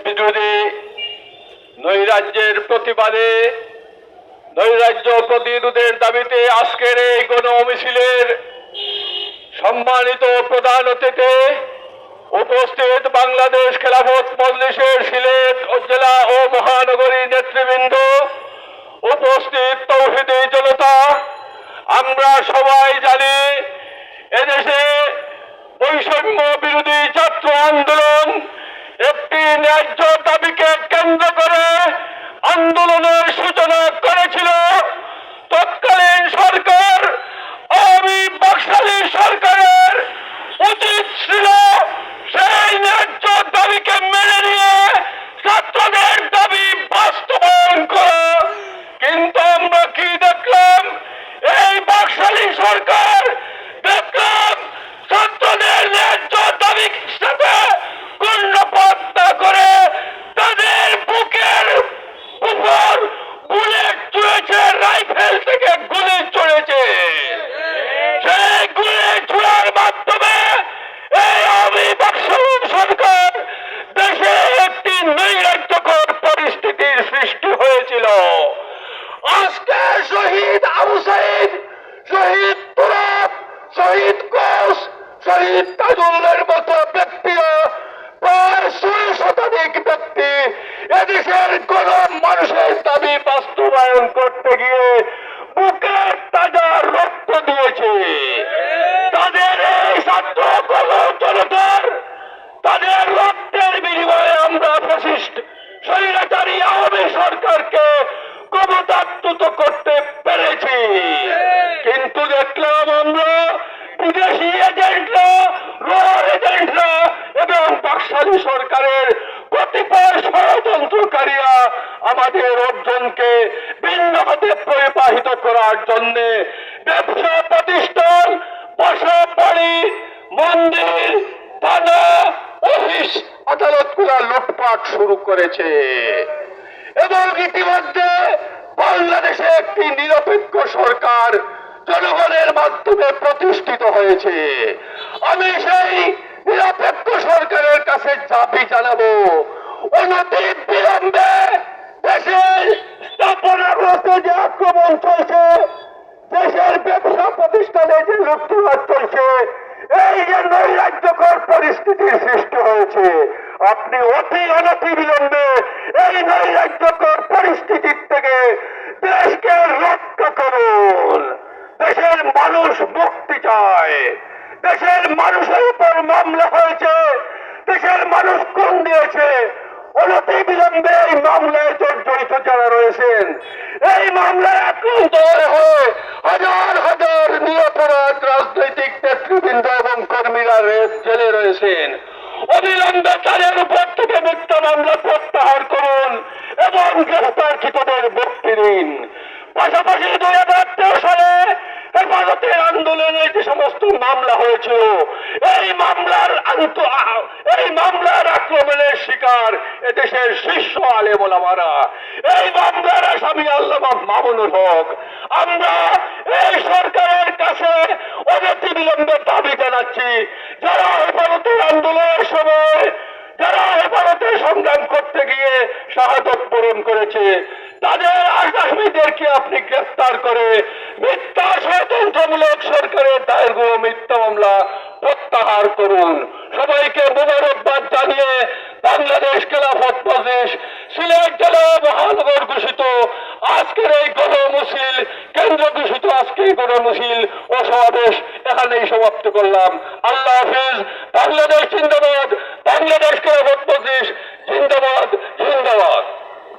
বিরোধী নৈরাজ্যের প্রতিবাদে নৈরাজ্য প্রতিরোধের দাবিতে আজকের এই গণ মিছিলের সম্মানিত প্রধান অতিথি উপস্থিত বাংলাদেশ খেলাফত মজলিসের সিলেট জেলা ও মহানগরী নেতৃবৃন্দ, উপস্থিত তৌহিদি জনতা, আমরা সবাই জানি এদেশে বৈষম্য বিরোধী ছাত্র আন্দোলন একটি ন্যায্য দাবিকে কেন্দ্র করে আন্দোলনের সূচনা করেছিল। তৎকালীন সরকার আওয়ামী বাকশালী সরকারের উচিত ছিল সেই ন্যায্য দাবিকে মেনে নিয়ে ছাত্রদের দাবি বাস্তবায়ন করা, কিন্তু আমরা কি দেখলাম? এই বাকশালী সরকার দেখলাম ছাত্রদের ন্যায্য দাবির সাথে কর্ণপাত না করে তাদের বুকের উপর বুলেট ছুঁড়েছে, রাইফেল থেকে গুলি ছুঁড়েছে। সেই গুলি ছোড়ার মাধ্যমে এই আওয়ামী বাকশালী সরকার দেশে একটি নৈরাজ্যকর পরিস্থিতির সৃষ্টি হয়েছিল। আজকে শহীদ আবু সাইদ, শহীদ তুরাব, শহীদ কোষ, শহীদ তাজুল্লের মতো ব্যক্তিরা, প্রায় ৬০ শতাধিক ব্যক্তি এদেশের গরিব মানুষের দাবি বাস্তবায়ন করতে গিয়ে বুকের তাজা রক্ত দিয়েছে। তাদের এই ছাত্র জনতার তাদের রক্তের বিনিময়ে আমরা ফ্যাসিস্ট স্বৈরাচারী আওয়ামী সরকারকে ক্ষমতাচ্যুত করতে পেরেছি। কিন্তু দেখলাম আমরা বিদেশি এজেন্টরা, রোয়ার এজেন্টরা এবং বাকশালী সরকারের কতিপয় ষড়যন্ত্রকারীরা আমাদের অর্জনকে ভিন্ন হতে প্রবাহিত করার জন্য ব্যবসা প্রতিষ্ঠান, বাসা বাড়ি, মন্দির, থানা, অফিস, আদালতগুলো লুটপাট শুরু করেছে এবং ইতিমধ্যে বাংলাদেশে একটি নিরপেক্ষ সরকার জনগণের মাধ্যমে প্রতিষ্ঠিত হয়েছে। আমি সেই নিরপেক্ষ সরকারের কাছে দাবি জানাবো, অনতি বিলম্বে দেশের স্থাপনাগুলোতে যে আক্রমণ চলছে, দেশের ব্যবসা প্রতিষ্ঠানে যে লুটতরাজ চলছে, এই যে নৈরাজ্যকর পরিস্থিতির সৃষ্টি হয়েছে, আপনি অনতি বিলম্বে এই নৈরাজ্যকর পরিস্থিতির থেকে দেশকে রক্ষা করুন। দেশের মানুষ মুক্তি চায়। দেশের মানুষের উপর মামলা হয়েছে, দেশের মানুষ খুন দিয়েছে। অনতি বিলম্বে এই মামলায় জড়িত যারা রয়েছেন, এই মামলায় আক্রান্ত হয়ে হাজার হাজার নিরপরাধ রাজনৈতিক নেতৃবৃন্দ এবং কর্মীরা জেলে রয়েছেন, অবিলম্বে তাদের উপর থেকে মিথ্যা মামলা প্রত্যাহার করুন এবং গ্রেফতারকৃতদের মুক্তি দিন। পাশাপাশি 2013 সালে হেফাজতের আন্দোলনে যে সমস্ত মামলা হয়েছিল, এই মামলার আক্রমণের শিকার এদেশের শীর্ষ আলেম ওলামারা, এই মামলার আসামি আল্লামা মামুনুল হক। আমরা এই সরকারের কাছে অনতি বিলম্বে দাবি জানাচ্ছি, যারা হেফাজতের আন্দোলনের সময়, যারা হেফাজতের সংগ্রাম করতে গিয়ে শাহাদত বরণ করেছে, তাদের আসামিদেরকে আপনি গ্রেফতার করে মিথ্যা ষড়যন্ত্রমূলক সরকারের দায়েরগুলো মিথ্যা মামলা প্রত্যাহার করুন। সবাইকে মোবারকবাদ জানিয়ে বাংলাদেশ খেলাফত মজলিস সিলেট জেলা মহানগর ঘোষিত আজকের এই গণমিছিল, কেন্দ্র ঘোষিত আজকে এই গণমিছিল ও সমাবেশ এখানেই সমাপ্ত করলাম। আল্লাহ হাফিজ। বাংলাদেশ জিন্দাবাদ।